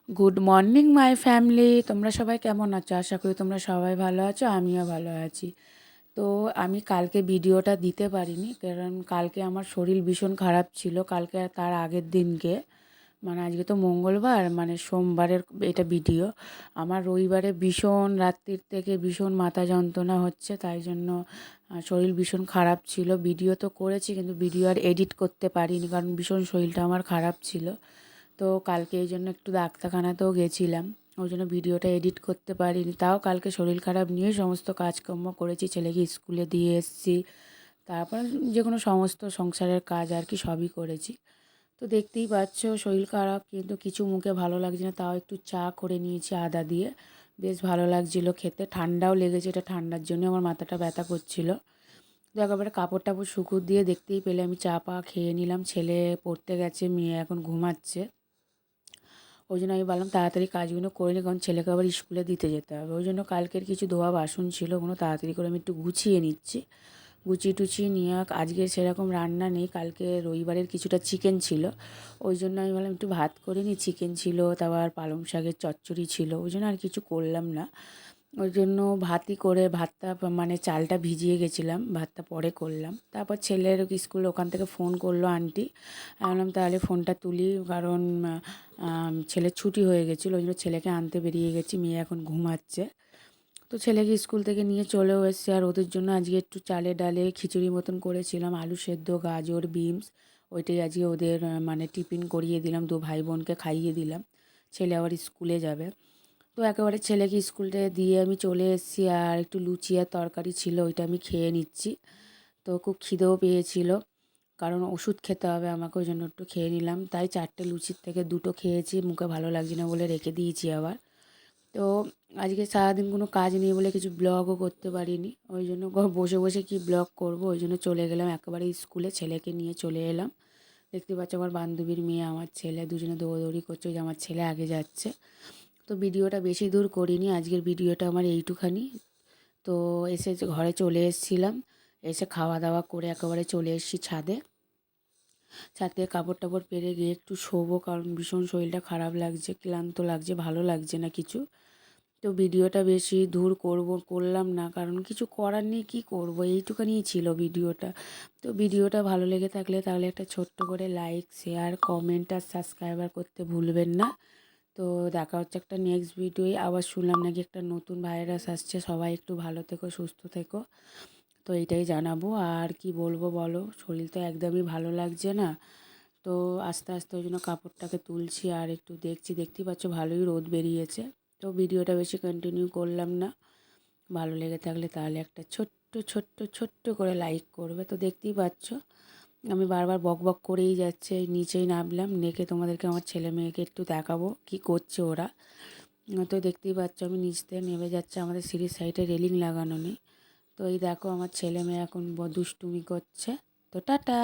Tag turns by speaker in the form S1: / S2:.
S1: Good morning my family, তোমরা সবাই কেমন আছো? আশা করি তোমরা সবাই ভালো আছো, আমিও ভালো আছি। তো আমি কালকে ভিডিওটা দিতে পারিনি, কারণ কালকে আমার শরীর ভীষণ খারাপ ছিল। কালকে তার আগের দিনকে, মানে আজকে তো মঙ্গলবার, মানে সোমবারের এটা ভিডিও। আমার রবিবারে ভীষণ রাত্রির থেকে ভীষণ মাথা যন্ত্রণা হচ্ছে, তাই জন্য শরীর ভীষণ খারাপ ছিল। ভিডিও তো করেছি, কিন্তু ভিডিও আর এডিট করতে পারিনি, কারণ ভীষণ শরীরটা আমার খারাপ ছিল। তো কালকে এই জন্য একটু ডাক্তারখানাতেও গেছিলাম, ওই জন্য ভিডিওটা এডিট করতে পারিনি। তাও কালকে শরীর খারাপ নিয়ে সমস্ত কাজকর্ম করেছি, ছেলেকে স্কুলে দিয়ে এসেছি, তারপর যে কোনো সমস্ত সংসারের কাজ আর কি সবই করেছি। তো দেখতেই পাচ্ছ শরীর খারাপ, কিন্তু কিছু মুখে ভালো লাগছে না, তাও একটু চা করে নিয়েছি আদা দিয়ে, বেশ ভালো লাগছিলো খেতে। ঠান্ডাও লেগেছে, এটা ঠান্ডার জন্য আমার মাথাটা ব্যথা করছিল। তো একেবারে কাপড় টাপড় শুকুর দিয়ে দেখতেই পেলে আমি চা পা খেয়ে নিলাম। ছেলে পড়তে গেছে, মেয়ে এখন ঘুমাচ্ছে। ওই জন্য আমি বললাম তাড়াতাড়ি কাজগুলো করে নিই, কারণ ছেলেকে আবার স্কুলে দিতে যেতে হবে। ওই জন্য কালকের কিছু ধোয়া বাসন ছিল, ওগুলো তাড়াতাড়ি করে আমি একটু গুছিয়ে নিচ্ছি। গুছিয়ে টুচিয়ে নিয়ে আজকে সেরকম রান্না নেই, কালকে রবিবারের কিছুটা চিকেন ছিল, ওই জন্য আমি বললাম একটু ভাত করে নিই। চিকেন ছিল, তারপর পালং শাকের চচ্চড়ি ছিল, ওই জন্য আর কিছু করলাম না। ওই জন্য ভাতই করে ভাতটা মানে চালটা ভিজিয়ে গেছিলাম, ভাতটা পরে করলাম। তারপর ছেলের স্কুল ওখান থেকে ফোন করলো আন্টি, আমি বললাম তাহলে ফোনটা তুলি, কারণ ছেলের ছুটি হয়ে গেছিলো, ওই জন্য ছেলেকে আনতে বেরিয়ে গেছি। মেয়ে এখন ঘুমাচ্ছে। তো ছেলেকে স্কুল থেকে নিয়ে চলেও এসেছে। আর ওদের জন্য আজকে একটু চালে ডালে খিচুড়ি মতন করেছিলাম, আলু সেদ্ধ, গাজর, বিনস, ওইটাই আজকে ওদের মানে টিফিন করিয়ে দিলাম, দু ভাই বোনকে খাইয়ে দিলাম। ছেলে আবার স্কুলে যাবে। তো একেবারে ছেলেকে স্কুলটা দিয়ে আমি চলে এসেছি, আর একটু লুচি আর তরকারি ছিল, ওইটা আমি খেয়ে নিচ্ছি। তো খুব খিদেও পেয়েছিল, কারণ ওষুধ খেতে হবে আমাকে, ওই জন্য একটু খেয়ে নিলাম। তাই 4টে লুচির থেকে 2টো খেয়েছি, মুখে ভালো লাগছে না বলে রেখে দিয়েছি আবার। তো আজকে সারাদিন কোনো কাজ নেই বলে কিছু ব্লগও করতে পারিনি, ওই জন্য বসে বসে কি ব্লগ করব, ওই জন্য চলে গেলাম একেবারে স্কুলে, ছেলেকে নিয়ে চলে এলাম। দেখতে পাচ্ছ আমার বান্ধবীর মেয়ে, আমার ছেলে, দুজনে দৌড়াদৌড়ি করছে, ওই যে আমার ছেলে আগে যাচ্ছে। তো ভিডিওটা বেশি দূর করিনি, আজকের ভিডিওটা আমার এইটুখানি। তো এসে ঘরে চলে এসেছিলাম, এসে খাওয়া দাওয়া করে একেবারে চলে এসেছি ছাদে। ছাদ থেকে কাপড় টাপড় পেরে গিয়ে একটু শোবো, কারণ ভীষণ শরীরটা খারাপ লাগছে, ক্লান্ত লাগছে, ভালো লাগছে না কিছু। তো ভিডিওটা বেশি দূর করলাম না, কারণ কিছু করার নেই, কী করবো, এইটুখানিই ছিল ভিডিওটা। তো ভিডিওটা ভালো লেগে থাকলে তাহলে একটা ছোট্ট করে লাইক, শেয়ার, কমেন্ট আর সাবস্ক্রাইবার করতে ভুলবেন না। তো দেখা হচ্ছে একটা নেক্সট ভিডিওয়। আবার শুনলাম নাকি একটা নতুন ভাইরাস আসছে, সবাই একটু ভালো থেকো, সুস্থ থেকো। তো এইটাই জানাবো, আর কি বলবো বলো, শরীর তো একদমই ভালো লাগছে না। তো আস্তে আস্তে ওই জন্য কাপড়টাকে তুলছি, আর একটু দেখছি, দেখতেই পাচ্ছ ভালোই রোদ বেরিয়েছে। তো ভিডিওটা বেশি কন্টিনিউ করলাম না, ভালো লেগে থাকলে তাহলে একটা ছোট্ট ছোট্ট ছোট্ট করে লাইক করবে। তো দেখতেই পাচ্ছ আমি বারবার বক বক করেই যাচ্ছে, এই নিচেই নামলাম, নেকে তোমাদেরকে আমার ছেলে মেয়েকে একটু দেখাবো কি করছে ওরা। তো দেখতেই পাচ্ছ আমি নিচ থেকে নেমে যাচ্ছে, আমাদের সিঁড়ির সাইডে রেলিং লাগানো নেই। তো এই দেখো আমার ছেলে মেয়ে এখন দুষ্টুমি করছে। তো টাটা।